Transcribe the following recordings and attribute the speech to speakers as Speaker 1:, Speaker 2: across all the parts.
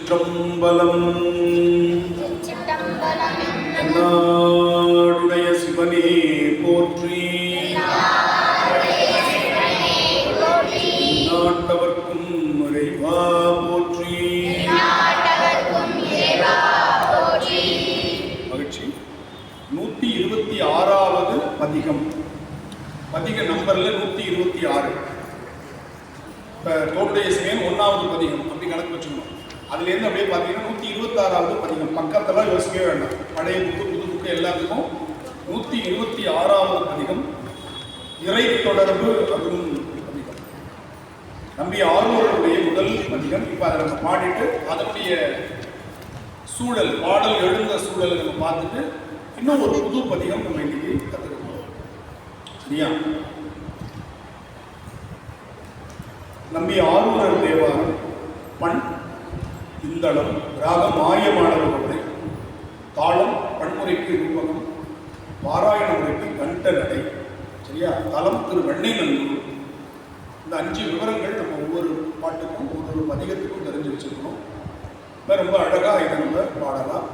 Speaker 1: திருச்சிற்றம்பலம். என்னாடுடைய சிவனே போற்றி, நாட்டவர்க்கும் இறைவா போற்றி. மகிழ்ச்சி. 126வது பதிகம். பதிக நம்பர்ல 126. இப்போ தோளுடைய சிவன் 1வது பதிகம் அப்படி கணக்கு வச்சுக்கணும். அதுலேருந்து அப்படியே பார்த்தீங்கன்னா 126வது பதிகம். பக்கத்தெல்லாம் யோசிக்கவே வேண்டாம். பழைய புக்கு புது புக்கு எல்லாத்துக்கும் 126வது பதிகம். இறை தொடர்பு அதுவும் பதிகம். நம்பி ஆர்வலருடைய முதல் பதிகம். இப்போ அதை நம்ம பாடிட்டு அதனுடைய சூழல், பாடல் எழுந்த சூழலை நம்ம பார்த்துட்டு இன்னும் ஒரு புது பதிகம் நம்ம இன்னைக்கு கற்றுக்கணும். சரியா? நம்பி ஆர்வலர் தேவாரம். பண் இந்தளம், ராகம் மாயமானவர்களை, தாளம் பன்முறைக்கு ரூபகம், பாராயண முறைக்கு கண்ட நடை. சரியா? தலம் திரு வெண்ணைநல்லூர். இந்த 5 விவரங்கள் நம்ம ஒவ்வொரு பாட்டுக்கும் ஒவ்வொரு பதிகத்துக்கும் தெரிஞ்சு வச்சுக்கணும். ரொம்ப அழகா இதை நம்ம பாடலாம்.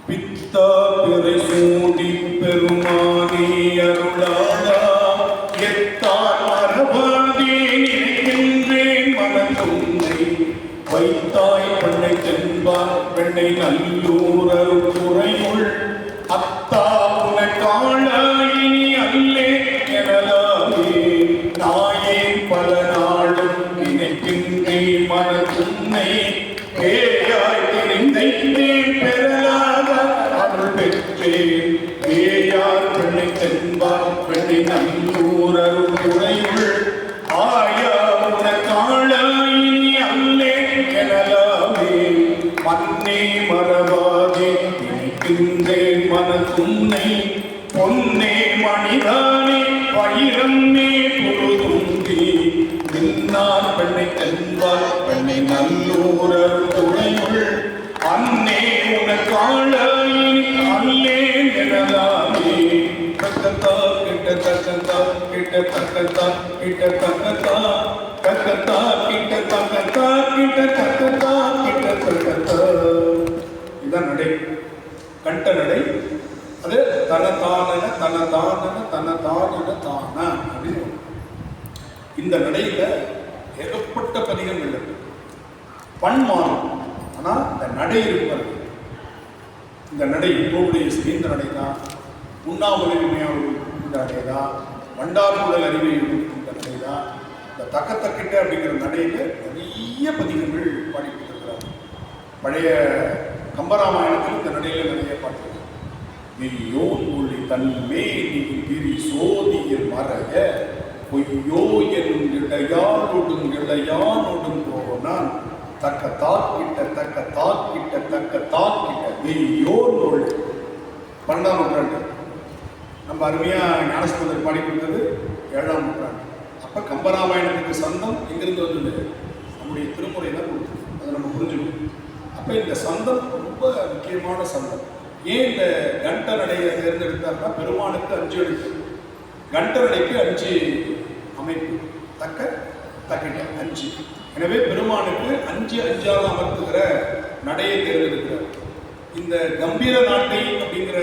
Speaker 1: பித்தா பிறை சூடி பெருமானி அருளாதா எத்தான் மரபாதே நினைக்கின்றேன் மனதுன்னை வைத்தாய் பண்ணை தென்பார் வெண்ணை நல்லூர் அருள்குறையுள் அத்தா உனக்காளாயினி அல்லே எனலாமே நாயேன் பல நாளும் நினைக்கின்றேன் மனதுன்னை பேயாய் தெரிந்தேன் பெறலாத அருள் பெற்றேன் பேயார் பெண்ணை தென்பார் பெண்ணை நல்லூர் அருள் துறையுள் ஆயா உனக்காளாயினி அல்லே எனலாமே மன்னே மறவாதே நினைக்கின்றேன் மனதுன்னை பொன்னே மணிதானே பயிரம்மே பொருதுந்தி நின்னார் பெண்ணை தென்பார் பெண்ணை நல்லூர் அருள் துறையுள் அன்னே உனக்காளாயினி அல்லே எனலாமே தக்கத்தா கிட்ட தக்கத்தா கிட்ட தக்கத்தா கிட்ட தக்கத்தா தக்கத்தா கிட்ட தக்கத்தா கிட்ட தக்கத்தா கிட்ட தக்கத்தா. இதான் நடை, கண்ட நடை. அது தனதானன தனதானன தனதானன தான அப்படின்னு. இந்த நடையில ஏகப்பட்ட பதிகங்கள் இருக்கு. பண் மாறும், ஆனா இந்த நடை இருக்கிறது. இந்த நடை தோளுடைய சேர்ந்த நடை தான், உண்ணாமலை உண்மையாளர்கள் இந்த நடை தான், வண்டார்குடல் அறிவை இந்த நடை தான். இந்த தக்கத்தக்கிட்ட அப்படிங்கிற நடையில நிறைய பதிகங்கள் பாடிக்கொண்டிருக்கிறார். பழைய கம்பராமாயணத்தில் இந்த நடையில நிறைய பாட்டு. நீயோ மொழி தன்மே நீ திரி சோதியில் மறைய பொய்யோ எனும் இடையானோடும் இடையானோடும் போனான் தக்க தாக்கிட்ட தக்க தாக்கிட்ட தக்க தாக்கிட்ட நீயோ நூல். 12ஆம் நூற்றாண்டு. நம்ம அருமையா ஞானசம்பந்தர் பாடி கொடுத்தது 7ஆம் நூற்றாண்டு. அப்ப கம்பராமாயணத்துக்கு சந்தம் எங்கிருந்து வந்தது? நம்முடைய திருமுறை தான் கொடுத்தது. அதை நம்ம புரிஞ்சுக்கணும். அப்ப இந்த சந்தம் ரொம்ப முக்கியமான சந்தம். ஏன் இந்த கண்ட நடையை தேர்ந்தெடுத்தார்னா, பெருமானுக்கு 5 எழுத்து, கண்ட நடைக்கு 5 அமைப்பு, தக்க தக்கிட்ட 5. எனவே பெருமானுக்கு 5 அமர்த்துகிற நடையை தேர்ந்தெடுக்கிறார். இந்த கம்பீர நாட்டை அப்படிங்கிற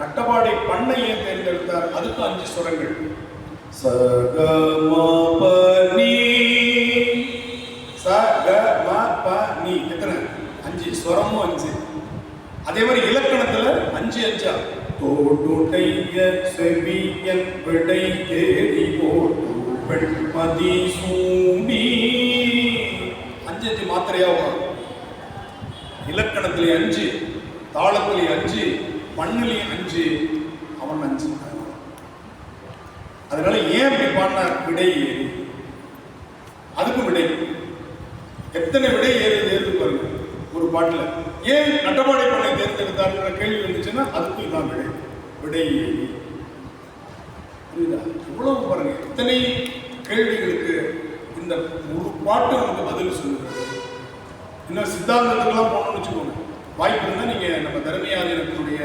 Speaker 1: நட்டபாடை பண்ணையை தேர்ந்தெடுத்தார். அதுக்கு 5 சுரங்கள். சகமபனி சகமபனி எத்தனை? 5 சுரமும் 5. அதே மாதிரி இலக்கணத்துல 5 தோடுடைய செவியன் விடை தேடி போட்டு பெண்மதி சூடி 5 மாத்திரையா வரும். இலக்கணத்திலே 5, தாளத்திலே 5, பண்ணிலே 5, அவன் 5. அதனால ஏன் அப்படி பாடினார்? விடை ஏறி. அதுக்கும் விடை. எத்தனை விடை ஏறுது பாருங்க ஒரு பாட்டுல. ஏன் நட்டபாடை பண்ணை தேர்ந்தெடுத்தார்ன்ற கேள்வி வந்துச்சுன்னா அதுக்கும் இதான் விடை. விடை ஏறி. புரியுதா? இவ்வளவு பாருங்க, இத்தனை கேள்விகளுக்கு இந்த ஒரு பாட்டு நமக்கு பதில் சொல்லுது. இன்னும் சித்தாந்தத்துக்கெல்லாம் போகணும்னு வச்சுக்கோங்க. வாய்ப்பு இருந்தால் நீங்கள் நம்ம தர்மயாதினத்தினுடைய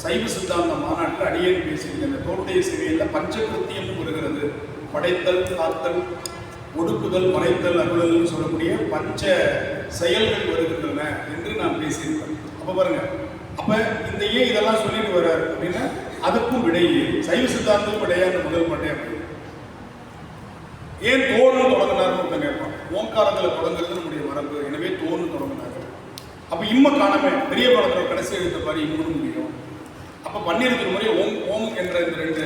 Speaker 1: சைவ சித்தாந்த மாநாட்டில் அடியேன் பேசியிருக்கேன். இந்த தோளுடைய சிவையில் பஞ்சகிருத்தியம் வருகிறது. படைத்தல், காத்தல், ஒடுக்குதல், மறைத்தல், அருளல்னு சொல்லக்கூடிய பஞ்ச செயல்கள் வருகின்றன என்று நான் பேசியிருப்பேன். அப்ப பாருங்க, அப்ப இந்த ஏன் இதெல்லாம் சொல்லிட்டு வர்றாரு அப்படின்னா அதுக்கும் விடை சைவ சித்தாந்தமும் விடையான முதல் பாட்டே அப்படி. ஏன் தோன்னு தொடங்கினார்னு ஒருத்தன் கேட்பான். ஓங்காரத்தில் தொடங்குறது நம்முடைய மரபு, எனவே தோன்னு தொடங்கினாரு. அப்ப இம்ம காணமே பெரிய படத்துல கடைசி எழுத்த பாரு இம்முன்னு முடியும். அப்ப பன்னிரு திருமுறை ஓம் ஓம் என்ற இந்த ரெண்டு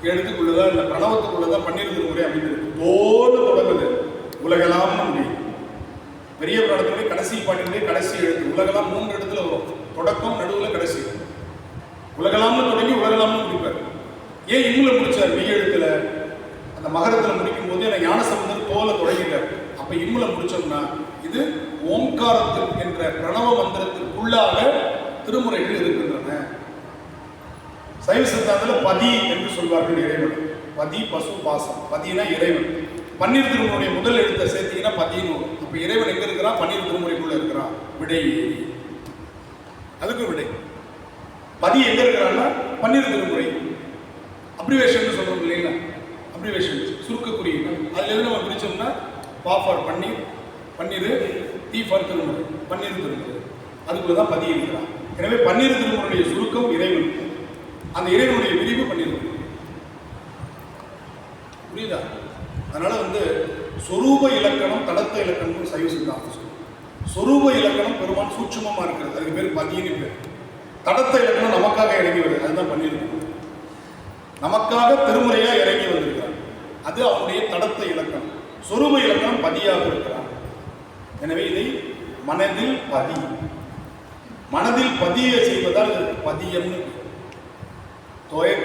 Speaker 1: எழுத்துக்குள்ளதான் இந்த பிரணவத்துக்குள்ளதான் பன்னிரு திருமுறை அப்படின்னு இருக்கு. தோன்னு தொடங்குது உலகலாம்னு முடியும். பெரிய படத்துடைய கடைசி பாட்டினுடைய கடைசி எழுத்து உலகலாம் 3 இடத்துல வரும். தொடக்கம், நடுவுல, கடைசி. உலகலாம்னு தொடங்கி உலகலாம்னு முடிப்பார். ஏன் இம்முல முடிச்சார்? மெய் எழுத்துல அந்த மகரத்துல முடிக்கும் போது எனக்கு ஞானசம்பந்தர் தோலை தொடங்கிட்டார். அப்ப இம்முல முடிச்சோம்னா இது ஓங்காரத்தில் என்ற பிரணவ மந்திரத்திற்குள்ளாக திருமுறைகள் இருக்கின்றன. சைவ சித்தாந்தத்தில் பதி என்று சொல்வார்கள் இறைவன். பதி பசு பாசம். பதினா இறைவன். பன்னிரு திருமுறையுடைய முதல் எழுத்தை சேர்த்தீங்கன்னா பதின்னு வரும். அப்ப இறைவன் எங்க இருக்கிறான்? பன்னிரு திருமுறைக்குள்ள இருக்கிறான். விடை அதுக்கு விடை. பதி எங்க இருக்கிறான்னா பன்னிரு திருமுறை. அப்ரிவேஷன் சொல்றோம் இல்லைங்களா? அப்ரிவேஷன் சுருக்க குறியீடு. அதுல எது நம்ம பிரிச்சோம்னா பா ஃபார் பன்னீர், பன்னிரு, தி ஃபார் திருமுறை, பன்னிரு திருமுறை. அதுக்குள்ளதான் பதி இருக்கிறான். எனவே பன்னிரு திருமுறையுடைய சுருக்கம் இறைவன், அந்த இறைவனுடைய விரிவு பன்னிரு. புரியுதா? அதனால சொரூப இலக்கணம் தடத்த இலக்கணம் சைவ சித்தாந்தம் சொல்லுவோம். சொரூப இலக்கணம் பெருமான் சூட்சுமமா இருக்கிறது, அதுக்கு பேர் பதின்னு பேர். தடத்த இலக்கணம் நமக்காக இறங்கி வருது, அதுதான் பண்ணியிருக்கோம். நமக்காக திருமுறையா இறங்கி வந்திருக்கிறார், அது அவனுடைய தடத்த இலக்கணம். சொரூப இலக்கணம் பதியாக இருக்கிறார். எனவே இதை மனதில் பதி, மனதில் பதிய செய்வதால் பதியம்னு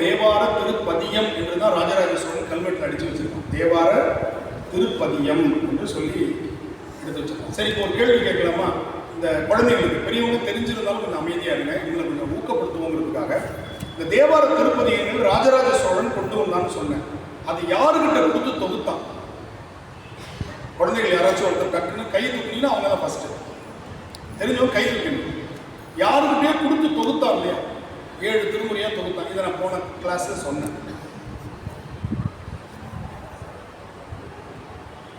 Speaker 1: தேவார திருப்பதியம் என்றுதான் ராஜராஜ சோழன் கல்வெட்டில் அடிச்சு வச்சிருக்கோம். தேவார திருப்பதியம் என்று சொல்லி எடுத்து வச்சிருக்கோம். சரி, இப்போ ஒரு கேள்வி கேட்கலாமா? இந்த குழந்தைங்களுக்கு பெரியவங்க தெரிஞ்சிருந்தாலும் கொஞ்சம் அமைதியா இருங்க, இவங்களை கொஞ்சம் ஊக்கப்படுத்துவோங்கிறதுக்காக. இந்த தேவார திருப்பதியங்கள் ராஜராஜ சோழன் கொண்டு வந்தான்னு சொன்னேன். அது யாருக்கிட்ட கொடுத்து தொகுத்தான்? குழந்தைகள் யாராச்சும் ஒருத்தர் டக்குன்னு கை தூக்கினீங்கன்னா அவங்க தான் ஃபர்ஸ்ட் தெரிஞ்சவங்க கை தூக்கணும். யாருக்கிட்டே கொடுத்து தொகுத்தான் இல்லையா? 7 திருமுறையா தொகுத்தான். இதை நான் போன கிளாஸ்ல சொன்னேன்.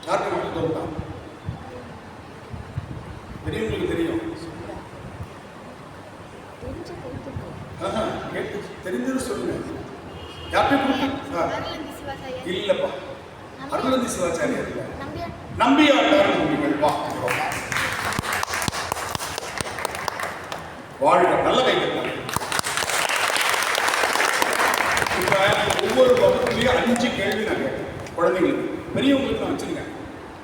Speaker 1: யாருக்கு கொடுத்து தொகுத்தான்? பெரியவங்களுக்கு தெரியும். தெரிஞ்சது சொல்லுங்க. யார்கிட்ட இல்லப்பா, அருளந்தி சிவாச்சாரியார் இல்ல, நம்பியாண்டார் நம்பிகள். வாழ்க, நல்ல கை தட்டாங்க. இப்ப ஒவ்வொரு வகுப்புலையும் 5 கேள்வி நான் கேட்பேன் குழந்தைங்களுக்கு. பெரியவங்களுக்கு நான் வச்சிருக்கேன்,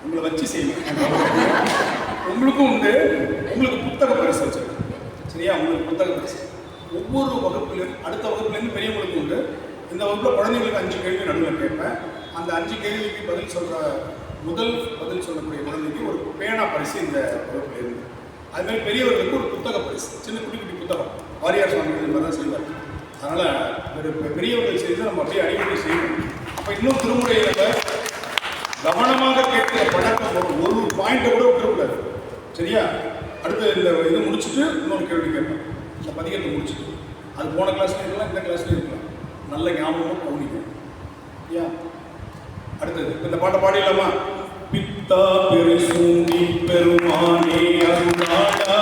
Speaker 1: உங்களை வச்சு செய்வேன். உங்களுக்கும் உண்டு, உங்களுக்கு புத்தக பரிசு வச்சிருக்கேன். சரியா? உங்களுக்கு புத்தக பரிசு ஒவ்வொரு வகுப்புலையும், அடுத்த வகுப்புலேருந்து பெரியவங்களுக்கு உண்டு. இந்த வகுப்பில் குழந்தைங்களுக்கு 5 கேள்வி நடுவில் கேட்பேன். அந்த 5 கேள்விக்கு பதில் சொல்லக்கூடிய குழந்தைக்கு ஒரு பேனா பரிசு இந்த வகுப்பில் இருந்து. அதுமாதிரி பெரியவர்களுக்கு ஒரு புத்தக பரிசு, சின்ன குட்டி குட்டி புத்தகம். வாரியார் சுவாமி இந்த மாதிரி தான் செய்வார். அதனால் பெரியவர்கள் செய்து நம்ம அப்படியே அடிக்கடி செய்யணும். அப்போ இன்னும் திருமுறையில் கவனமாக கேட்கிற பழக்கம் ஒரு பாயிண்ட்டை கூட விட்டுறக்கூடாது. சரியா? அடுத்து இந்த இது முடிச்சுட்டு இன்னொரு கேள்வி கேட்பேன். இந்த பதிகத்தை முடிச்சுட்டு அது போன கிளாஸ்ல இருக்கலாம், இந்த கிளாஸ்ல இருக்கலாம். நல்ல ஞாபகமாக கவனிக்கும். ஐயா, அடுத்தது இந்த பாட்டை பாடிடலாமா? பித்தா பெருசூடி பெருமானே அருளாளா,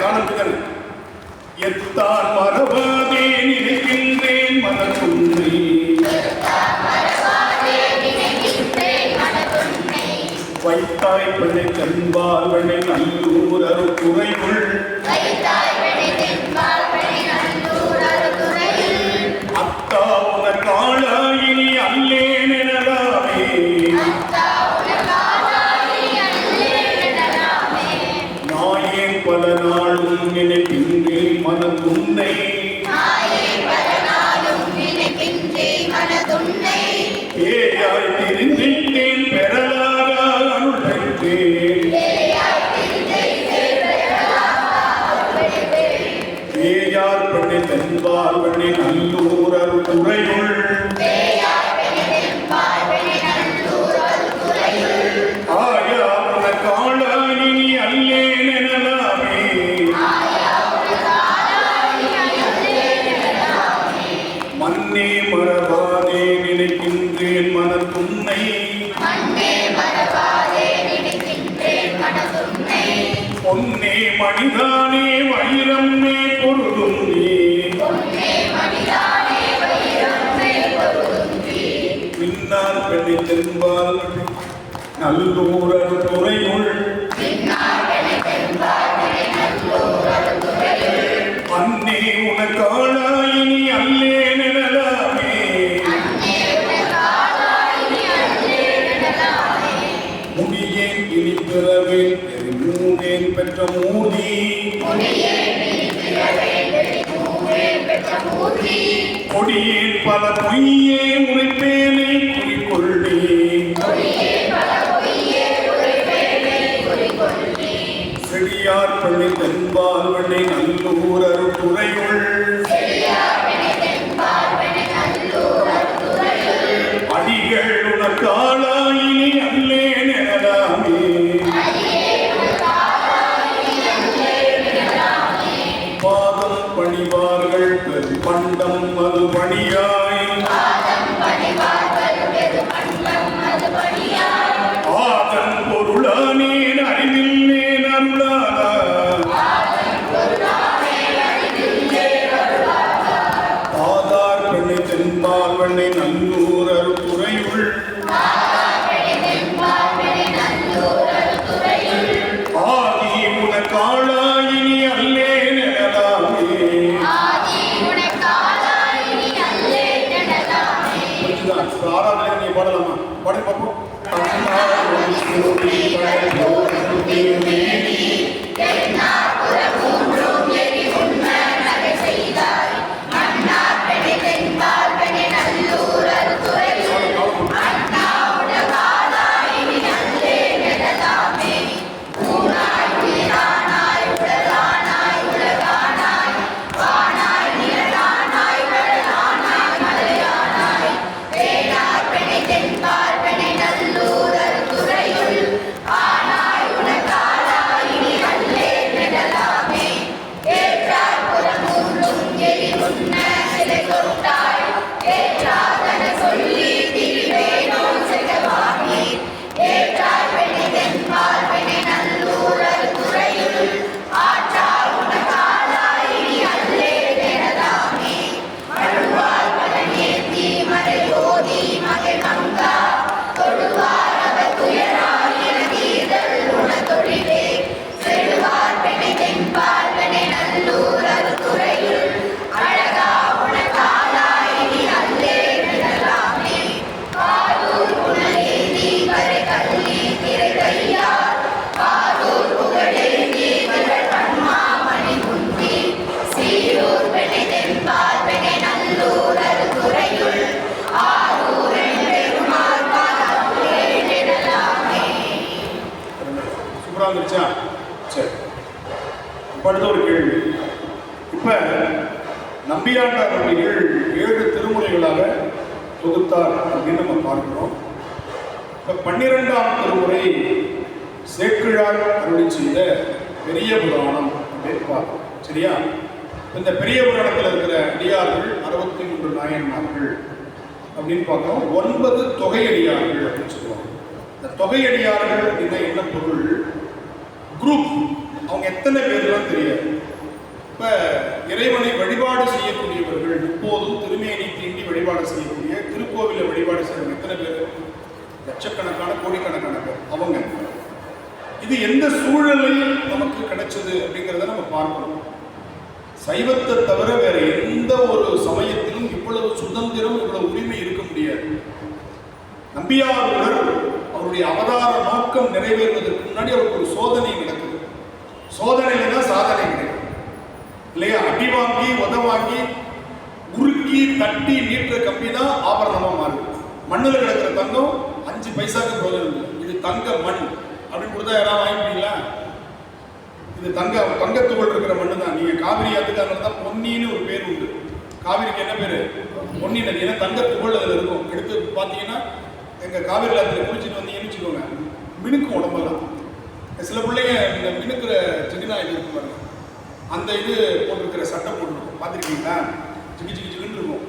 Speaker 1: காணல் எத்தான் மரபாதே நினைக்கின்றேன் மனக்குன்றை, வைத்தாய் பிள்ளை கண்பார்வனை நல்லூர் அருக்குறையுள், அத்தா உனக்காளாயினி அல்லேன் எனலாமே, நாயேன் பல நாளும் நினைக்கின்றேன் மனதுன்னை, பேயாய் திரிந்திட்டேன் பெறலாக அருள்பெற்றேன், பொன்னே மணிதானே வைரம் மே பொருளும் நீ பின்னால் பெண்ணை தென்பால் நல்லூரர் துறையுள் அன்னே உனக்காளாயினி அல்லே நிழலாமே முடியேன் இனி பிறவேன் மூடேன் பெற்ற மூடி கொடியேன் பல பொய்யே உரைப்பேனே குறிக்கொள்ளே செடியார் பள்ளி தென்பால் வண்ணை நல்லூரர் துறையுள் அடிகள் உனக்காளாயினி அல்லே நிழலாமே பாதம் பணிவார்கள் பெரும்பண்டம் அது பணியாய் ஆதன் பொருளானேன் அறிவில்லேன் அருளானா ஆதார் பெண்ணை தென்பால் வெண்ணை நல்லூரர் துறையுள் ஆதி உனக்காளாயினி அல்லே நிழலாமே. ஆறாவது நீ பாடலாமா? பாடி பார்ப்போம். சரி, அடுத்த ஒரு கேள்வி. இப்ப நம்பியாண்டார் அவர்கள் 7 திருமுறைகளாக தொகுத்தார் அப்படின்னு நம்ம பார்க்கிறோம். இப்ப 12ஆம் திருமுறை சேக்கிழார் அருளி செய்த பெரிய புராணம் அப்படின்னு பார்க்கிறோம். சரியா? இந்த பெரிய புராணத்தில் இருக்கிற அடியார்கள் 63 நாயன்மார்கள் அப்படின்னு பார்க்கிறோம். 9 தொகையடியார்கள் அப்படின்னு சொல்லுவாங்க. இந்த தொகையடியார்கள் அப்படின்னா என்ன பொருள்? குரூப். அவங்க எத்தனை பேர்லாம் தெரியாது. இப்ப இறைவனை வழிபாடு செய்யக்கூடியவர்கள், இப்போதும் திருமேனி தீண்டி வழிபாடு செய்யக்கூடிய, திருக்கோவில வழிபாடு செய்யறவங்க எத்தனை பேர்? லட்சக்கணக்கான கோடிக்கணக்கான பேர். அவங்க இது எந்த சூழலில் நமக்கு கிடைச்சது அப்படிங்கிறத நம்ம பார்க்கணும். சைவத்தை தவிர வேற எந்த ஒரு சமயத்திலும் இவ்வளவு சுதந்திரம், இவ்வளவு உரிமை இருக்க முடியாது. நம்பியாரூரர் அவருடைய அவதார நோக்கம் நிறைவேறுவதற்கு முன்னாடி அவருக்கு ஒரு சோதனை நடக்குது. சோதனையில தான் சாதனை கிடைக்கும் இல்லையா? அடி வாங்கி உதவாங்கி உருக்கி தட்டி நீட்டுற கம்பி தான் ஆபரணமா மாறுது. மண்ணில் கிடக்கிற தங்கம் 5 பைசாக்கு பிரோஜனம் இல்லை. இது தங்க மண் அப்படின்னு கொடுத்தா யாராவது வாங்கிப்பீங்களா? இது தங்கத்துக்குள் இருக்கிற மண்ணு தான். நீங்க காவிரி ஆத்துக்காரங்க தான் பொன்னின்னு ஒரு பேர் உண்டு. காவிரிக்கு என்ன பேரு? பொன்னி நதி. ஏன்னா தங்கத்துக்குள் அதில் இருக்கும். எடுத்து பார்த்தீங்கன்னா எங்க காவிரி ஆத்துல குளிச்சுட்டு வந்தீங்கன்னு வச்சுக்கோங்க, மினுக்கும் உடம்பெல்லாம். சில பிள்ளைங்க இந்த மினுக்கிற ஜிகினா இது இருக்கும் பாருங்க, அந்த இது போட்டிருக்கிற சட்டை போட்டுருக்கும், பார்த்துருக்கீங்களா? ஜிகி ஜிகி ஜிகின்னு இருக்கும்.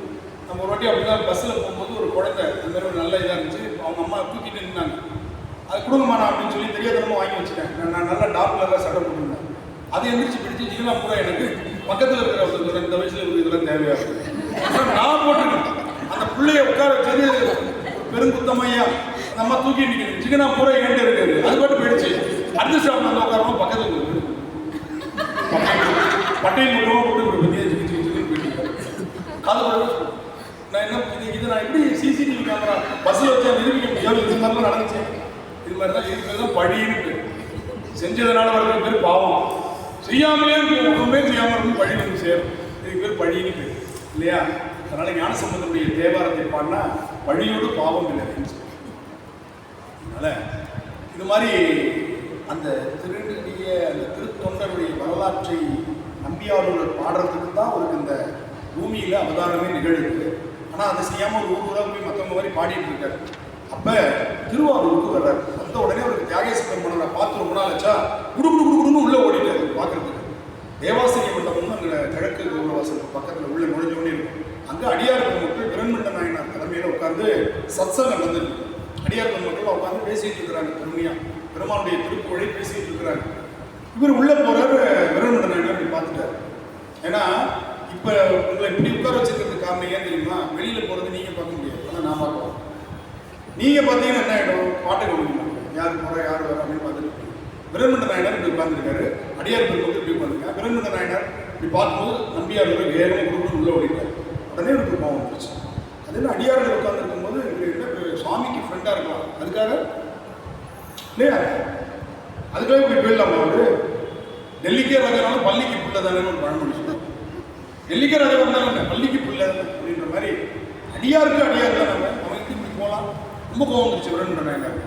Speaker 1: நம்ம ஒரு வாட்டி அப்படின்னா பஸ்ஸில் போகும்போது ஒரு குழந்தை அந்த மாதிரி ஒரு நல்ல இதாக இருந்துச்சு. அவங்க அம்மா தூக்கிட்டு நின்னாங்க. அது கொடுங்கம்மா நான் அப்படின்னு சொல்லி தெரியாதனமா வாங்கி வச்சுட்டேன். நான் நல்லா டார்க் கலராக சட்டை போட்டுருந்தேன். அது எந்திரிச்சு பிடிச்சி ஜீவனா பூரா எனக்கு பக்கத்தில் இருக்கிற ஒரு இந்த வயசுல ஒரு இதெல்லாம் தேவையா இருக்கு. நான் போட்டுருக்கேன். அந்த பிள்ளைய உட்கார வச்சது பெருங்குத்தமையா நம்ம தூக்கி நிற்கணும். ஜிகனா பூரா ஏன்ட்டு இருக்காது. அது பாட்டு போயிடுச்சு. அடுத்த ஸ்டாப் வந்து உட்காரமா பக்கத்தில் பட்டையில் மட்டும் போட்டு ஒரு பத்தியா போயிட்டு காது நான் என்ன இது நான் எப்படி சிசிடிவி கேமரா பஸ்ஸில் வச்சா நிரூபிக்க முடியாது. இது மாதிரிலாம் நடந்துச்சு. இது மாதிரி தான் இருக்கிறது தான் பழின்னு செஞ்சதுனால வர்ற பேர் பாவம். செய்யாமலே இருக்கும். ஒன்றுமே செய்யாமல் இருக்கும். பழி வந்து சேரும். இதுக்கு பேர் பழின்னு பேர் இல்லையா? அதனால ஞானசம்பந்தனுடைய தேவாரத்தை பாடினா பழியோடு பாவம் இல்லை. அதனால இது மாதிரி அந்த திருநெல்லிய அந்த திருத்தொண்டருடைய வரலாற்றை நம்பியாளர்கள் பாடுறதுக்கு தான் அவருக்கு இந்த பூமியில் அவதாரமே நிகழ்வுது. ஆனால் அதை செய்யாமல் ஒரு ஊராக போய் மற்றவங்க மாதிரி பாடிட்டு இருக்காரு. அப்போ திருவாரூருக்கு வர்றாரு. வந்த உடனே அவருக்கு தியாகேச பெருமானை பார்த்து ரொம்ப நாள் ஆச்சா குடுன்னு உள்ளே ஓடிட்டாரு பார்க்கறதுக்கு. தேவாசிரிய மண்டபம்னு அங்கே கிழக்கு கௌரவாசலுக்கு பக்கத்தில் உள்ள நுழைஞ்சோடனே இருக்கும். அங்கே அடியார் பெருமக்கள் பிரண்மண்ட நாயனார் தலைமையில் உட்கார்ந்து சத்சங்கம் நடந்துருக்கு. அடியார் பெருமக்கள் உட்காந்து பேசிட்டு இருக்கிறாங்க. பெருமையாக பெருமானுடைய திருப்புகழை பேசிட்டு இருக்கிறாங்க. இவர் உள்ளே போறாரு. பிரண்மண்ட நாயனார் இப்படி பார்த்துட்டாரு. ஏன்னா இப்போ உங்களை இப்படி உட்கார வச்சிருக்கிறதுக்கு காரணம் ஏன் தெரியுமா? வெளியில் போகிறது நீங்கள் பார்க்க முடியாது. ஆனால் நான் பார்க்கலாம். நீங்கள் பார்த்தீங்கன்னா என்ன ஆகிடும்? பாட்டை கொடுக்க யார் போகிற யார் வர அப்படின்னு பார்த்துட்டு பிரண்மண்ட நாயனார் இப்படி உட்காந்துருக்காரு. அடியார் பெருமக்கள் இப்படி உட்காந்துருக்காங்க. பிரண்மண்ட நாயனார் இப்படி பார்க்கும்போது நம்பியார் வேகமாக கொடுத்து உள்ளே ஓடிட்டார். உடனே இவருக்கு கோவம் வந்துருச்சு. அது என்ன அடியார்கள் உட்காந்துருக்கும் போது என்ன சுவாமிக்கு ஃப்ரெண்டாக இருக்கலாம். அதுக்காக இல்லையா? அதுக்காக இப்படி போயிடலாமா? அவரு டெல்லிக்கே ராஜானாலும் பள்ளிக்கு புள்ள தானேன்னு ஒரு பழமொழி சொல்லுவாங்க. டெல்லிக்கே ராஜா வந்தாலும் பள்ளிக்கு புள்ள அப்படின்ற மாதிரி அடியாருக்கு அடியார் தான் நம்ம அவனுக்கு இப்படி போகலாம். ரொம்ப கோவம் வந்துருச்சு. பிரண்மண்ட நாயனார்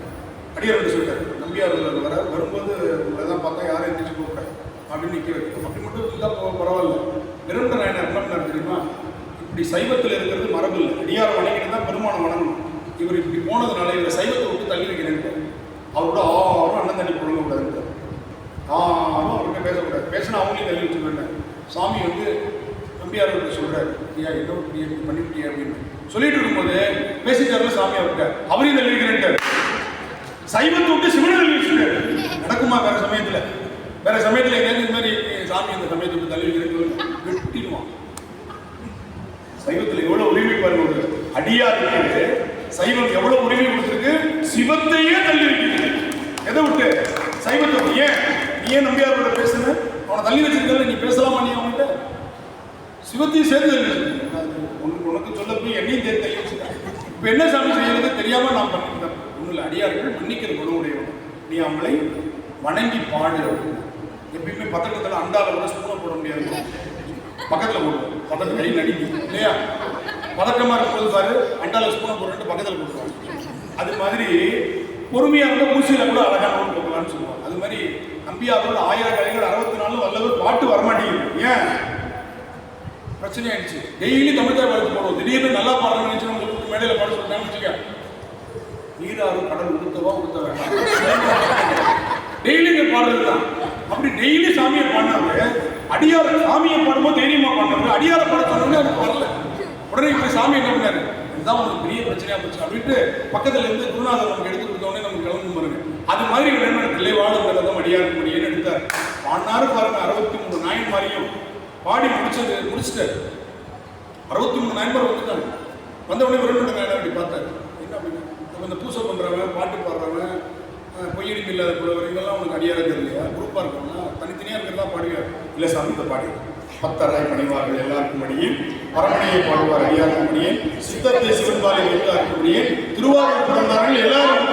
Speaker 1: அடியார் சொல்லிட்டாரு. நம்பியார்கள் வரும்போது உங்களை தான் பார்த்தா யாரும் எந்திரிச்சு போக அப்படின்னு நிற்க வைக்கணும். அப்படி மட்டும் இருந்தால் பரவாயில்ல. பிரண்மண்ட நாயனார் என்ன பண்ணார் தெரியுமா? இப்படி சைவத்தில் இருக்கிறது மரபு இல்லை. அடியாரை வணங்கிட்டு தான் பெருமானம் வணங்கணும். இவர் இப்படி போனதுனால இவரை சைவத்தை விட்டு தள்ளி வைக்கிறேன். அவரோட ஆறும் அண்ணன் தண்ணி போடுங்க கூடாது. ஆறும் அவர்கிட்ட பேசக்கூடாது. பேசினா அவங்களையும் தள்ளி வச்சுருவேன். சாமி வந்து நம்பியார்கிட்ட சொல்கிறாரு, ஐயா ஏதோ இப்படி பண்ணிவிட்டியா அப்படின்னு சொல்லிட்டு இருக்கும்போது பேசிட்டாருல சாமி அவர்கிட்ட அவரையும் தள்ளி வைக்கிறேன்ட்டார். சைவத்தை விட்டு சிவனை தள்ளி வச்சுட்டாரு. நடக்குமா வேற சமயத்தில்? வேற சமயத்தில் எங்கேயாவது இந்த மாதிரி சாமி அந்த சமயத்தை விட்டு தள்ளி வைக்கிறேன்னு வெட்டிடுவான். சைவத்தில் எவ்வளவு உரிமை பாருங்க. ஒரு அடியாருக்கு சைவம் எவ்வளவு உரிமை கொடுத்துருக்கு. சிவத்தையே தள்ளி வைக்கிறது. எதை விட்டு? சைவத்தை. ஏன் நம்பியாரோட பேசுன? அவனை தள்ளி வச்சிருக்கல, நீ பேசலாமா? நீ அவன்கிட்ட சிவத்தையும் சேர்ந்து தள்ளி உனக்கு சொல்ல போய் என்னையும் சேர்த்து தள்ளி வச்சுட்டேன். இப்போ என்ன சாமி செய்யறது தெரியாம நான் பண்ணிருந்தேன். ஒன்றும் இல்லை, அடியார்கள் மன்னிக்கிற குணமுடையவன். நீ அவங்களை வணங்கி பாடு. எப்பயுமே பதட்டத்தில் அண்டால கூட ஸ்பூனை போட முடியாது. பக்கத்தில் போடுவோம். பதட்ட கை நடிக்கு இல்லையா? பதட்டமாக இருக்கும்போது பாரு அண்டால ஸ்பூனை போட்டு பக்கத்தில் போட்டுருவாங்க. அது மாதிரி பொறுமையாக இருந்தால் ஊசியில் கூட அழகான நோட்டு போக்கலான்னு சொல்லுவாங்க. அது மாதிரி நம்பியாரோட 1000 கலைகள் 64 வல்லவர் பாட்டு வரமாட்டேங்குது. ஏன் பிரச்சனை ஆயிடுச்சு? டெய்லி தமிழ்தாய் வாழ்த்து போடுவோம். திடீர்னு நல்லா பாடுறோம்னு நினைச்சு நம்ம மேடையில் பாட சொல்லிட்டாங்கன்னு வச்சுக்க, நீராறு கடல் உடுத்த வேண்டாம். டெய்லி இங்கே பாடுறது தான். அப்படி டெய்லி சாமியை பாடினாரு. அடியார சாமியை பாடும்போது தைரியமா பாடுறாரு. அடியார பாட சொன்னோடனே அதுக்கு வரல. உடனே இப்படி சாமி என்ன பண்ணாரு? இதுதான் உங்களுக்கு பெரிய பிரச்சனையா போச்சு அப்படின்ட்டு பக்கத்துல இருந்து குருநாதர் நமக்கு எடுத்து கொடுத்தோடனே நமக்கு கிளம்பு பாருங்க. அது மாதிரி தெளிவாடுங்கிறதும் அடியாருக்கு முடியும்னு எடுத்தார். பாடினாரு பாருங்க. 63 நாயன்மாரையும் பாடி முடிச்சுட்டாரு. 63 நாயன்மார் வந்துட்டாங்க. வந்தவொடனே பிரண்மண்ட நாயனார் அப்படி பார்த்தாரு. என்ன அப்படின்னு நம்ம இந்த பூசை பண்றவன், பாட்டு பாடுறவன், பொய்யடிப்பு இல்லாத புலவர், இதெல்லாம் உங்களுக்கு அடியாரா தெரியலையா? குரூப்பாக இருக்கணும்னா தனித்தனியாக இருக்கிறதா பாடுவார். இல்லை சாமி இதை பாடி பத்தராய் பணிவார்கள் எல்லாருக்கும் மணியில் பரமனையை பாடுவார் அடியாருக்கும் மணியில் சித்தத்தை சிவன்பாலை வைத்தாருக்கும் மணியில் திருவாரூர் பிறந்தார்கள் எல்லாரும்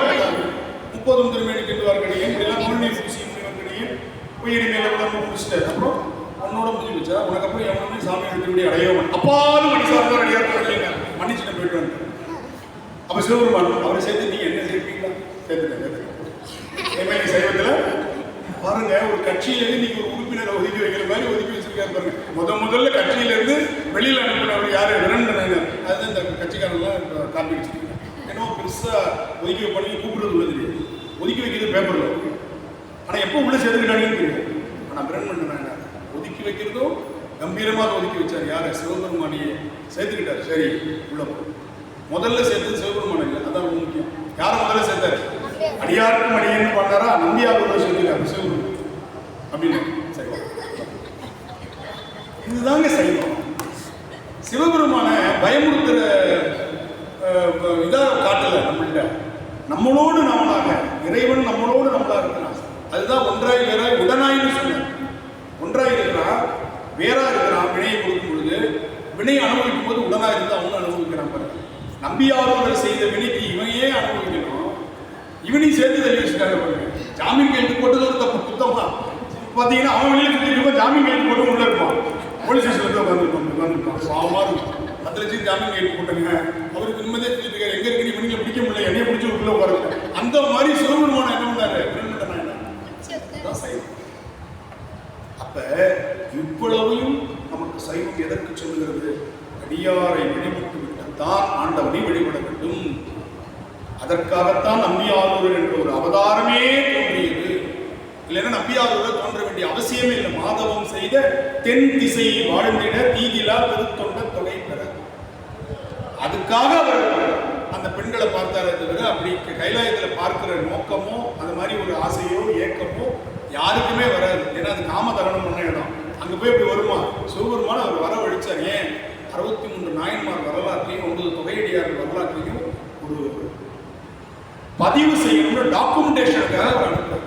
Speaker 1: 30 திருமேனி கெட்டுவார்கடியில் எல்லாம் முழுநீர் பூசி முனிவர்கடியில் பொய்யடி மேலே உடம்பு முடிச்சிட்டாரு. அப்புறம் உன்னோட முடிஞ்சு வச்சா உனக்கு அப்புறம் எவனுமே சாமி எடுத்துக்கூடிய அடையவன் அப்பாவது மணி சார்ந்தார் அடியாருக்கும் மணியில் மன்னிச்சுட்டு போயிட்டு வந்து. அப்போ சிவபெருமான் அவரை சேர்த்து நீ என்ன சேர்ப்பீங்களா? சேர்த்துட்டேன். சைவத்தில் பாருங்க, ஒரு கட்சியிலேருந்து நீங்க ஒரு உறுப்பினரை ஒதுக்கி வைக்கிற மாதிரி ஒதுக்கி வச்சிருக்காரு பாருங்க. முதல்ல கட்சியிலேருந்து வெளியில் அனுப்பினவர் யாரு? பிரண்மண்ட நாயனார். அதுதான் இந்த கட்சிக்காரெல்லாம் காப்பி வச்சிருக்காங்க. ஏன்னா பெருசா ஒதுக்கி பண்ணி கூப்பிடுறது உள்ள தெரியாது. ஒதுக்கி வைக்கிறது பேப்பர்ல. ஆனா எப்போ உள்ள சேர்த்துக்கிட்டாங்கன்னு தெரியாது. ஆனா பிரண்மண்ட நாயனார் ஒதுக்கி வைக்கிறதும் கம்பீரமாக ஒதுக்கி வச்சார். யாரை? சிவபெருமானியை சேர்த்துக்கிட்டார். சரி உள்ள முதல்ல சேர்த்தது சிவபெருமான் இல்லை. அதான் முக்கியம். யாரை முதல்ல சேர்த்தாரு? அடியாருக்கும் அடியன்னு பண்ணாரா, நம்பியார் சொல்லிருக்காரு சிவகுரு அப்படின்னு. சரி, இதுதாங்க சைவம். சிவபெருமான பயமுறுத்துற இதா காட்டல நம்மள்கிட்ட. நம்மளோடு நம்மளாக இறைவன் நம்மளோடு நம்மளா இருக்கிறான். அதுதான் ஒன்றாய் வேறாய் உடனாய்னு சொன்னார். ஒன்றாய் இருக்கிறான், வேறா இருக்கிறான். வினையை கொடுக்கும் பொழுது வினையை அனுபவிக்கும் போது உடனாக இருந்து அவங்க அனுபவிக்கிறான் பாருங்க. நம்பியாரோடு செய்த வினைக்கு இவனையே அனுபவிக்கணும், இவனையும் சேர்த்து தள்ளி வச்சுட்டாங்க பாருங்க. ஜாமீன் கையெழுத்து போட்டது ஒரு தப்பு குத்தமா பார்த்தீங்கன்னா, அவன் வெளியே சுற்றிட்டு ஜாமீன் கையெழுத்து போட்டு உள்ள இருப்பான். போலீஸ் ஸ்டேஷன்ல உட்காந்துருப்பான். பாவமா இருக்கும். 10 லட்சம் ஜாமீன் கையெழுத்து போட்டுங்க, அவருக்கு நிம்மதியே தெரிஞ்சுக்க, எங்க இருக்கு நீ மணிகளை பிடிக்க முடியல, என்னைய பிடிச்சி உள்ள உட்காருங்க. அந்த மாதிரி சிவபெருமான என்ன பண்ணாரு? சைவம். அப்ப இவ்வளவையும் நமக்கு சைவம் எதற்கு சொல்லுகிறது? அடியாரை வழிபட்டு விட்டுத்தான் ஆண்டவனை வழிபட வேண்டும். அதற்காகத்தான் நம்பியாரூர் என்ற ஒரு அவதாரமே தோன்றியது. இல்லைன்னா நம்பியாரூர் தோன்ற வேண்டிய அவசியமே இல்லை. மாதவம் செய்த தென் திசை வாழ்ந்திட தீதிலா திருத்தொண்ட தொகை பெற, அதுக்காக அவர் அந்த பெண்களை பார்த்தாரே தவிர அப்படி கைலாயத்தில் பார்க்கிற நோக்கமோ அந்த மாதிரி ஒரு ஆசையோ ஏக்கமோ யாருக்குமே வராது. ஏன்னா அது காம தகனம் பண்ண இடம். அங்க போய் இப்படி வருமா? சிவபெருமான அவர் வரவழைச்சார். ஏன்? 63 நாயன்மார் வரலாற்றையும் 9 தொகையடியார்கள் வரலாற்றையும் ஒரு பதிவு செய்யணும்னு டாக்குமெண்டேஷனுக்காக அவர் அனுப்புறார்.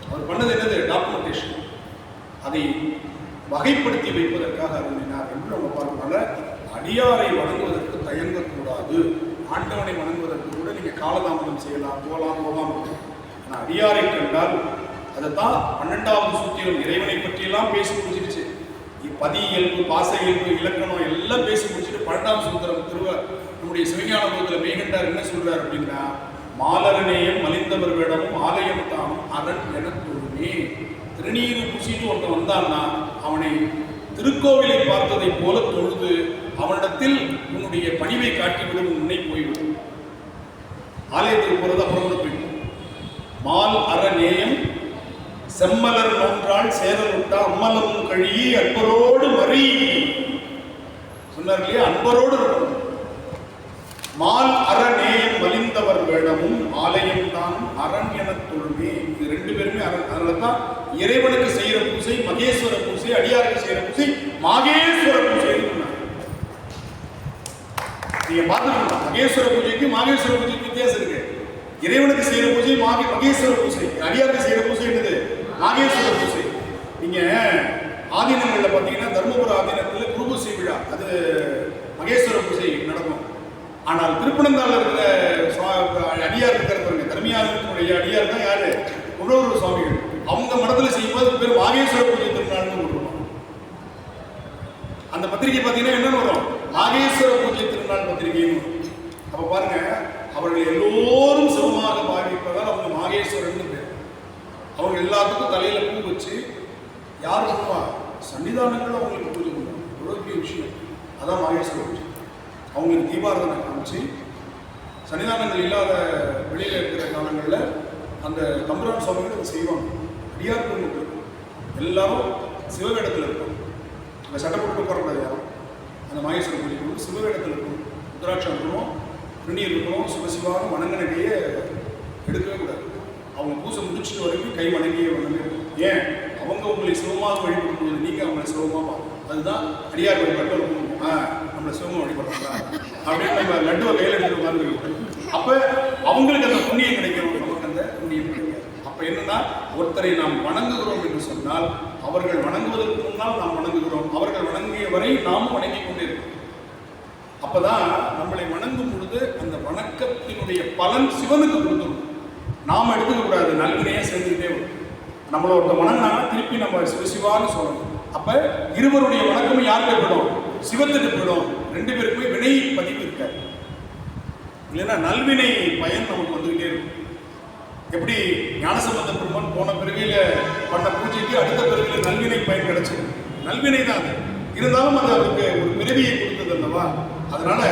Speaker 1: அவர் பண்ணது என்னது? டாக்குமெண்டேஷன். அதை வகைப்படுத்தி வைப்பதற்காக அருளினார் என்று நம்ம பார்க்கறதுனால அடியாரை வணங்குவதற்கு தயங்கக்கூடாது. ஆண்டவனை வணங்குவதற்கு கூட நீங்க காலதாமதம் செய்யலாம், போகலாம். ஆனால் அடியாரை கண்டால் அதைத்தான் 12வது சூத்திரம் இறைவனை பற்றியெல்லாம் பேசி முடிச்சிருச்சு. பதி இயல்பு, பாச இயல்பு, இலக்கணம் எல்லாம் பேசி முடிச்சுட்டு 12வது சூத்திரம் நம்முடைய சிவஞான போதில் மெய்கண்டார் என்ன சொல்றார் அப்படின்னா, மாலரநேயம் மலிந்தவர் வேடமும் ஆலயம் தானும் அரண் என தோழுமே. திருநீரு பூசிட்டு ஒருத்தன் வந்தான்னா அவனை திருக்கோவிலை பார்த்ததை போல தொழுது அவனிடத்தில் உன்னுடைய பணிவை காட்டிவிடும், முன்னே போய்விடும். ஆலயத்துக்கு போறது அப்புறம் கூட போயிடும். மால் அறநேயம் செம்மலர் நோன்றால் சேரல் விட்டா அம்மலம் கழி அன்பரோடு மறி சொன்னார் இல்லையா? அன்பரோடு இருக்கணும். மால் அறநேயம் மலிந்தவர் வேடமும் ஆலயம் தான் அரண் என தொழுமே. இது 2 பேருமே அரண். அதனாலதான் இறைவனுக்கு செய்யற பூசை மகேஸ்வர பூசை, அடியாருக்கு செய்யற பூசை மாகேஸ்வர பூசை. நீங்க பார்த்துக்கணும், மகேஸ்வர பூஜைக்கு மாகேஸ்வர பூஜைக்கு வித்தியாசம் இருக்கு. இறைவனுக்கு செய்யற பூஜை மகேஸ்வர பூஜை, அடியாருக்கு செய்யற பூஜை என்னது? நாகேஸ்வர பூஜை. நீங்க ஆதீனங்கள்ல பாத்தீங்கன்னா தர்மபுர ஆதீனத்துல குருபூசை விழா, அது மகேஸ்வர பூஜை நடக்கும். ஆனால் திருப்பனந்தாள் இருக்கிற அடியார் இருக்கிறவங்க, தர்மியாதனுடைய அடியார் தான் யாரு? குணவூர் சுவாமிகள். அவங்க மடத்துல செய்யும்போது பேர் மாகேஸ்வர பூஜை திருநாள்னு போட்டுருவாங்க. அந்த பத்திரிகை பாத்தீங்கன்னா என்னன்னு வரும்? மாகேஸ்வர பூஜை திருநாள் பத்திரிகைன்னு. அப்ப பாருங்க, அவர்கள் எல்லோரும் சிவமாக பாவிப்பதால் அவங்க மாகேஸ்வரன் பேர். அவங்க எல்லாத்துக்கும் தலையில பூ வச்சு யார் பண்ணுவா? சன்னிதானங்கள் அவங்களுக்கு பூஜை பண்ணுவாங்க. எவ்வளவு பெரிய விஷயம். அதான் மாகேஸ்வர பூஜை. அவங்களுக்கு தீபாராதனை காமிச்சு, சன்னிதானங்கள் இல்லாத வெளியில இருக்கிற காலங்களில் அந்த தம்புரான் சுவாமிகள் அதை செய்வாங்க. அடியார் பெருமக்கள் எல்லாரும் சிவவேடத்தில் இருக்கும். அந்த சட்டப்பட்டு போறக்கூடாது யாரும். அந்த மாகேஸ்வர பூஜைக்கு சிவவேடத்தில் இருக்கும். உத்தராட்சம் இருக்கணும், திருநீர் இருக்கணும், சிவசிவான வணங்கினையே எடுக்கவே கூடாது. அவங்க பூசை முடிச்சுட்டு வரைக்கும் கை வணங்கிய வணங்க. ஏன்? அவங்க உங்களை சிவமாக வழிபடும் போது நீங்க அவங்களை சிவமாக பார்க்கணும். அதுதான் அடியார் வழிபாட்டில் இருக்கும். நம்மளை சிவமாக வழிபடுறாங்க அப்படின்னு நம்ம லட்டுவை கையில் எடுத்து உட்கார்ந்து. அப்ப அவங்களுக்கு அந்த புண்ணியம் கிடைக்கணும், நமக்கு அந்த புண்ணியம் கிடைக்காது. அப்ப என்னன்னா, ஒருத்தரை நாம் வணங்குகிறோம் என்று சொன்னால் அவர்கள் வணங்குவதற்கு முன்னால் நாம் வணங்குகிறோம், அவர்கள் வணங்கிய வரை நாமும் வணங்கி கொண்டே இருக்கோம். அப்பதான் நம்மளை வணங்கும் பொழுது அந்த வணக்கத்தினுடைய பலன் சிவனுக்கு கொடுத்துரும். நாம எடுத்துக்க கூடாது, நல்வினையே சேர்ந்துக்கிட்டே வரும். நம்மள ஒருத்த வணங்கினா திருப்பி நம்ம சிவசிவான்னு சொல்லணும். அப்ப இருவருடைய வணக்கமும் யாருக்கு போயிடும்? சிவத்துக்கு போயிடும். 2 பேருக்குமே வினை பதிவு இருக்காது. இல்லைன்னா நல்வினை பயன் நமக்கு வந்துகிட்டே இருக்கும். எப்படி ஞானசம்பந்த பெருமான் போன பிறவியில பண்ண பூஜைக்கு அடுத்த பிறவியில நல்வினை பயன் கிடைச்சது. நல்வினை தான் அது. இருந்தாலும் அது அவருக்கு ஒரு பிறவியை கொடுத்தது அல்லவா? அதனால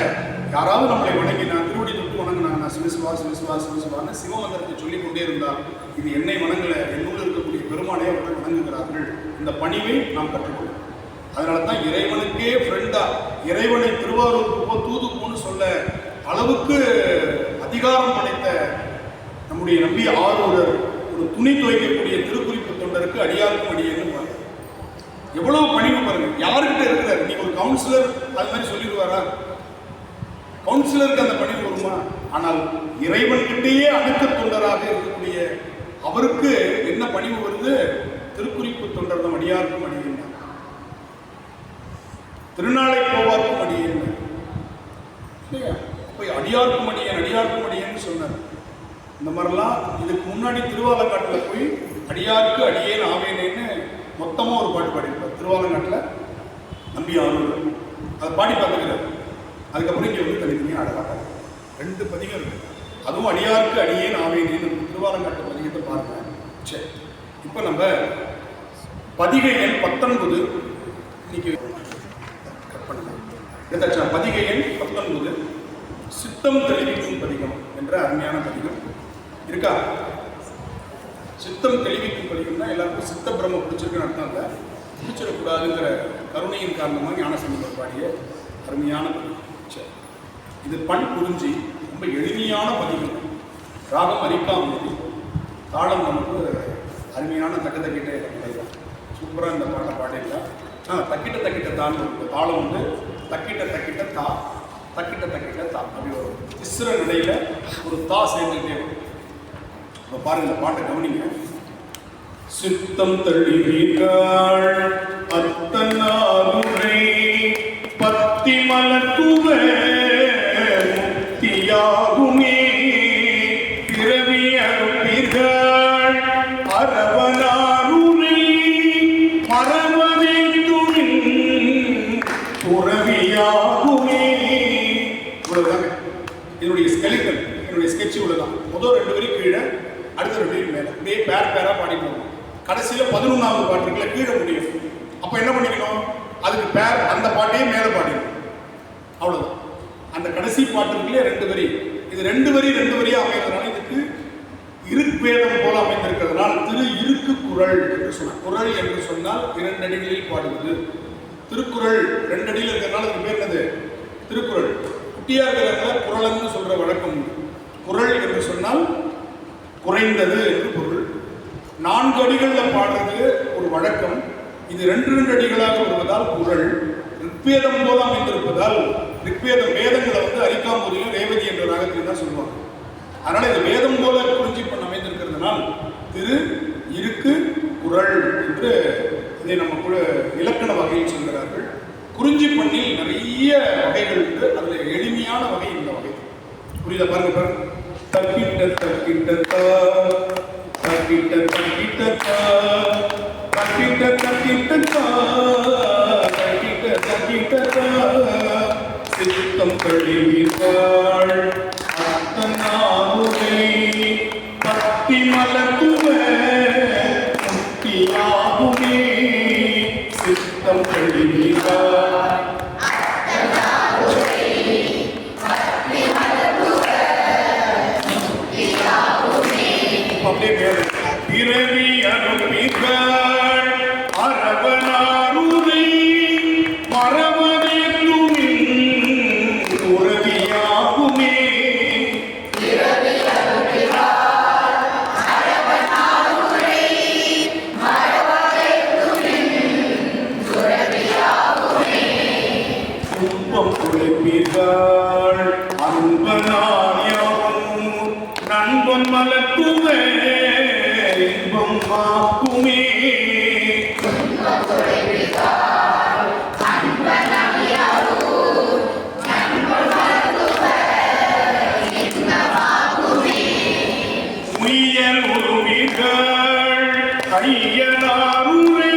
Speaker 1: யாராவது நம்மளை வணங்கினா, திருவடி தொட்டு வணங்கினாங்கன்னா சிவசிவா சிவசிவா சிவசிவான்னு சிவமந்திரத்தை சொல்லிக் கொண்டே இருந்தால் இது என்னை வணங்கல, என்னோடு இருக்கக்கூடிய பெருமானை அவர்கள் வணங்குகிறார்கள். இந்த பணிவை நாம் கற்றுக்கொள்ளும். அதனால தான் இறைவனுக்கே ஃப்ரெண்டா, இறைவனை திருவாரூருக்கு தூதுக்குன்னு சொல்ல அளவுக்கு அதிகாரம் படைத்த நம்முடைய நம்பி ஆரூரர் ஒரு துணி துவைக்கக்கூடிய திருக்குறிப்பு தொண்டருக்கு அடியாருக்கும் அடியேன்னு பாருங்க. எவ்வளவு பணிவு பாருங்க. யாருக்கிட்ட இருக்கிறார்? நீங்க ஒரு கவுன்சிலர் அது மாதிரி சொல்லிடுவாரா? கவுன்சிலருக்கு அந்த பணிவு வருமா? ஆனால் இறைவன்கிட்டயே அடுத்த தொண்டராக இருக்கக்கூடிய அவருக்கு என்ன பணிவு வருது? திருக்குறிப்பு தொண்டர் தான் அடியாருக்கும் அடியேன், திருநாளை போவார்க்கும் அடியேன். போய் அடியாருக்கும் அடியேன் அடியாருக்கும் அடியேன்னு சொன்னார். இந்த மாதிரிலாம் இதுக்கு முன்னாடி திருவாலங்காட்டில் போய் அடியாருக்கு அடியேன் ஆவேனேன்னு மொத்தமாக ஒரு பாட்டு பாடியிருப்பார். திருவாலங்காட்டில் நம்பி ஆரூர் அதை பாடி பார்த்துக்கிறார். அதுக்கப்புறம் இங்கே வந்து தனித்தனியாக அழகாக 2 பதிகம் இருக்கு. அதுவும் அடியாருக்கு அடியேன் ஆவேனேன்னு திருவாலங்காட்டு பதிகத்தை பாருங்க. சரி, இப்போ நம்ம பதிகை எண் 19 இன்னைக்கு கட் பண்ணலாம். பதிகை எண் 19 சித்தம் தெளிவிக்கும் பதிகம் என்ற அருமையான பதிகம் இருக்கா? சித்தம் தெளிவிக்கும் பதிகம்னா எல்லாருக்கும் சித்த பிரம்ம பிடிச்சிருக்குன்னு அர்த்தம் இல்லை, பிடிச்சிடக்கூடாதுங்கிற கருணையின் காரணமாக ஞானசம்பந்தர் பாடிய அருமையான பதிகம். சரி, இது பண் குறிஞ்சி, ரொம்ப எளிமையான பதிகம். ராகம் அரிக்காமதி, தாளம் நமக்கு அருமையான தக்கிட்ட கிடையாது. சூப்பராக இந்த பாட்டை பாடிடலாம். தக்கிட்ட தான் தாளம் வந்து தக்கிட்ட தா தக்கிட்ட தா அப்படி வரும். திஸ்ர நிலையில் ஒரு தா சேர்ந்துகிட்டே வரும். இப்போ பாருங்க, இந்த பாட்டை கவனிங்க. சித்தம் தள்ளிவீர்கள் அத்தனாருரை பத்தி மலத்துவ முக்தியாகுமே பிறவி அருப்பீர்கள் அரவனாருரை மரவனே துணின் துறவியாகுமே. இவ்வளவுதாங்க என்னுடைய ஸ்கெலிட்டன், என்னுடைய ஸ்கெட்ச் இவ்வளவுதான். முதல் 2 வரி கீழே, அடுத்த 2 வரி மேலே, அப்படியே பேரா பாடி போகணும். கடைசியில் 11வது பாட்டு இருக்குல்ல, கீழே முடியும். அப்போ என்ன பண்ணிக்கணும்? அதுக்கு பேர் அந்த பாட்டையே மேலே பாடிக்கணும். அவ்வளோதான். அந்த கடைசி பாட்டு இருக்குல்ல 2 வரி, இது 2 வரியாக அமைகிறதுனால இதுக்கு இருப்பேதம் போல அமைந்திருக்கிறதுனால் திரு இருக்கு குறள் என்று சொன்னார். குறள் என்று சொன்னால் 2 அடிகளில் பாடுவது. திருக்குறள் 2 அடியில் இருக்கிறதுனால அதுக்கு பேர் என்னது? திருக்குறள். குட்டியாக இருக்கிறதுனால குறள்னு சொல்ற வழக்கம் உண்டு. குறள் என்று சொன்னால் குறைந்தது என்று பொருள். 4 அடிகளில் பாடுறது ஒரு வழக்கம். இது 2 அடிகளாக வருவதால் குறள். ரிக்வேதம் போல அமைந்திருப்பதால் ரிக்வேதம் வேதங்களை வந்து அரிக்காம்பூரியும் ரேவதி என்ற ராகத்தில் தான் சொல்லுவாங்க. அதனால இது வேதம் போல குறிஞ்சி பண்ண அமைந்திருக்கிறதுனால் திரு இருக்கு குறள் என்று இதை நம்ம கூட இலக்கண வகையில் சொல்கிறார்கள். குறிஞ்சி பண்ணில் நிறைய வகைகள் உண்டு. அதில் எளிமையான வகை இந்த வகை. புரியுதா? பாருங்க பாருங்க. தக்கிட்ட தக்கிட்ட தக்கிட்ட தக்கிட்ட தக்கிட்ட தக்கிட்ட தக்கிட்ட தக்கிட்ட சித்தம் கழிவீர்கள் அத்தனாருரை பத்தி மலத்துவ முக்தியாகுமே சித்தம் கழிவீர்கள் பிறவி அனுப்பிகள் அரவனாருரை மரவனே துணின் துறவியாகுமே துன்பம் குறைப்பீர்கள் அன்பனாயும் நண்பன் மலத்துவே இன்பம் காக்குமே உயர் உருவிகள் கையனாருரை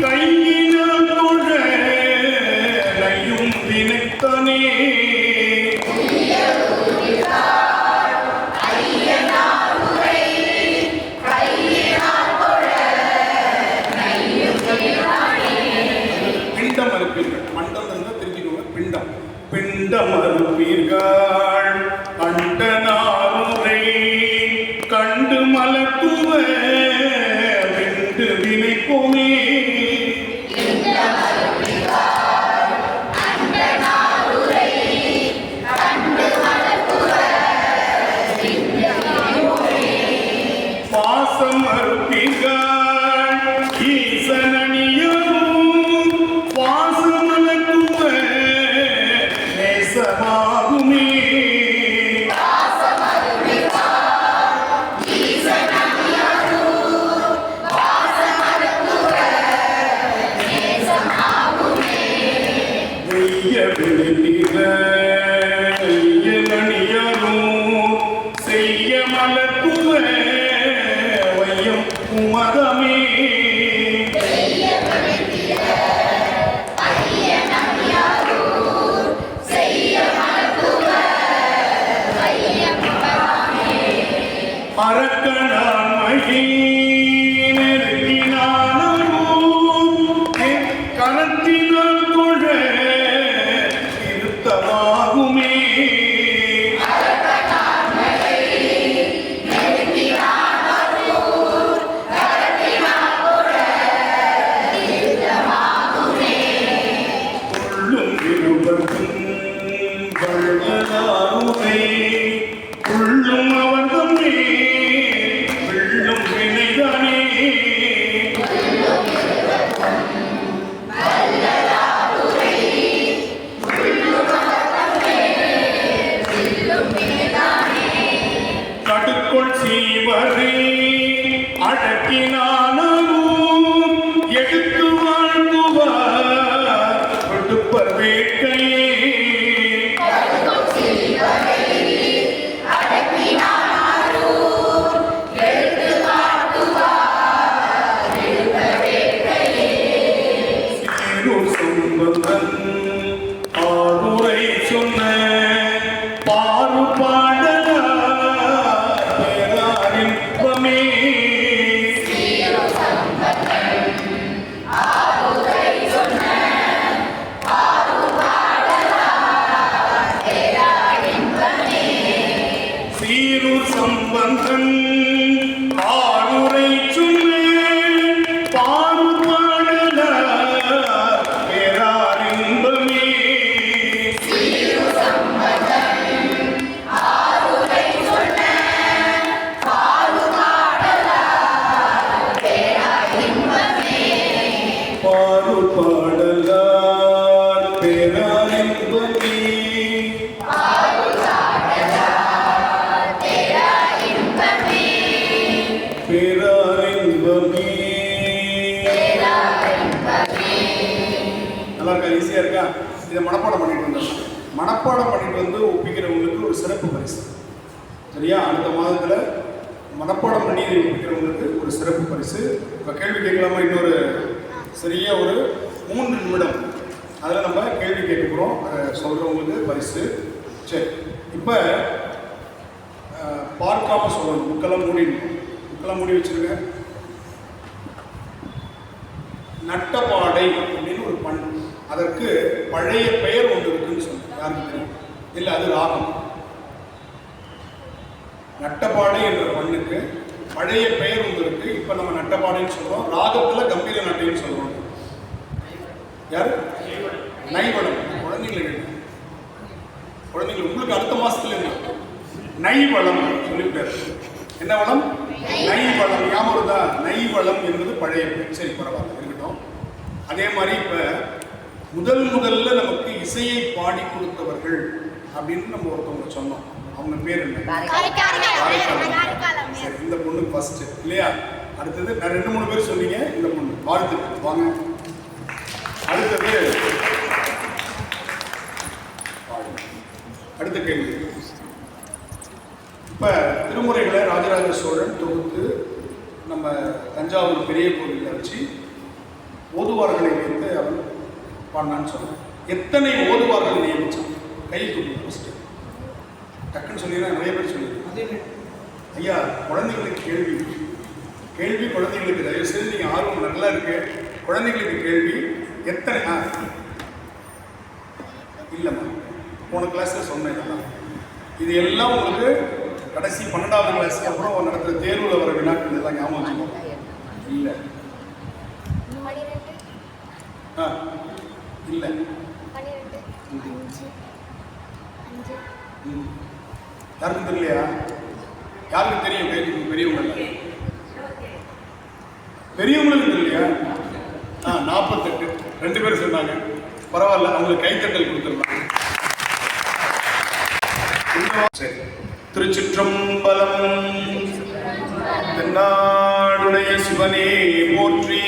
Speaker 1: கையினால் தொழையும் தினத்தனே பிண்டம் அறுப்பீர்கள் அண்டனாருரை கண்டு மலத்துவ வெண்டு வினைப்போமே ஈஸியா இருக்கா? இதை மனப்பாடம் பண்ணிட்டு வந்தோம். மனப்பாடம் பண்ணிட்டு வந்து ஒப்பிக்கிறவங்களுக்கு ஒரு சிறப்பு பரிசு. சரியா? அடுத்த மாதத்துல மனப்பாடம் பண்ணி ஒப்பிக்கிறவங்களுக்கு ஒரு சிறப்பு பரிசு. இப்போ கேள்வி கேட்கலாமா? இன்னொரு சரியா ஒரு 3 நிமிடம் அதில் நம்ம கேள்வி கேட்க போகிறோம். அதை சொல்கிறவங்களுக்கு பரிசு. சரி, இப்போ பார்க்காம சொல்லணும். புக்கெல்லாம் மூடி வச்சுருங்க. நட்டபாடை அப்படின்னு ஒரு பண், அதற்கு பழைய பெயர் ஒன்று இருக்குன்னு சொன்னேன். யாருக்கு தெரியும்? இல்லை, அது ராகம். நட்டபாடை என்ற பண்ணுக்கு பழைய பெயர் ஒன்று இருக்கு. இப்போ நம்ம நட்டபாடைன்னு சொல்கிறோம். ராகத்தில் கம்பீர நாட்டைன்னு சொல்கிறோம். யாரு? நைவளம். குழந்தைகள் உங்களுக்கு அடுத்த மாசத்துல இருந்து நைவளம் சொல்லிவிட்டாரு. என்ன வளம்? நைவளம். ஞாபகம் வருதா? நைவளம் என்பது பழைய பெயர். சரி, பரவாயில்ல, இருக்கட்டும். அதே மாதிரி இப்ப முதல்ல நமக்கு இசையை பாடி கொடுத்தவர்கள் அப்படின்னு நம்ம ஒருத்தவங்க சொன்னோம். அவங்க பேர் என்ன? சரி, இந்த பொண்ணு ஃபர்ஸ்ட் இல்லையா? அடுத்தது நான் 2-3 பேர் சொன்னீங்க. இந்த பொண்ணு வாழ்த்துக்கள், வாங்க. அடுத்தது அடுத்த கேள்வி. இப்ப திருமுறைகளை ராஜராஜ சோழன் தொகுத்து நம்ம தஞ்சாவூர் பெரிய கோவிலில் வச்சு ஓதுவார்களை வைத்து அவன் பாடினான்னு சொன்னான். எத்தனை ஓதுவார்கள் நியமிச்சான்? கை தூக்கணும் ஃபர்ஸ்ட். டக்குன்னு சொல்லிடுறேன், நிறைய பேர் சொல்லிடுறேன். ஐயா, குழந்தைங்களுக்கு கேள்வி குழந்தைங்களுக்கு தயவு செய்து நீங்கள் ஆர்வம் நல்லா இருக்கு. குழந்தைங்களுக்கு கேள்வி. எத்தனை? இல்லைம்மா, போன கிளாஸில் சொன்னேன். இது எல்லாம் உங்களுக்கு கடைசி 12வது கிளாஸ்க்கு அப்புறம் நடத்துகிற தேர்வில் வர வினாக்கள் எல்லாம் ஞாபகம் வச்சுக்கோங்க. இல்லை இல்லை யாருக்கும் தெரியலையா? யாருக்கு தெரியும்? பெரியவங்க பெரியவங்களுக்கு இல்லையா? 48 2 பேர் சொன்னாங்க. பரவாயில்ல, அவங்களுக்கு கைத்தட்டல் கொடுத்துடலாம். சரி. திருச்சிற்றம்பலம். தென்னாடுடைய சிவனே போற்றி,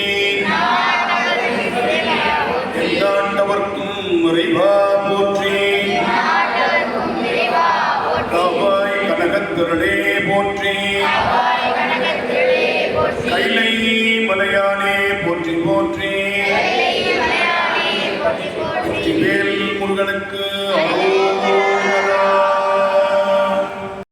Speaker 1: எந்நாட்டவர்க்கும் இறைவா போற்றி, காவாய் கனகத்திரளே போற்றி, கைலை மலையானே போற்றி போற்றி, வெற்றிவேல் முருகனுக்கு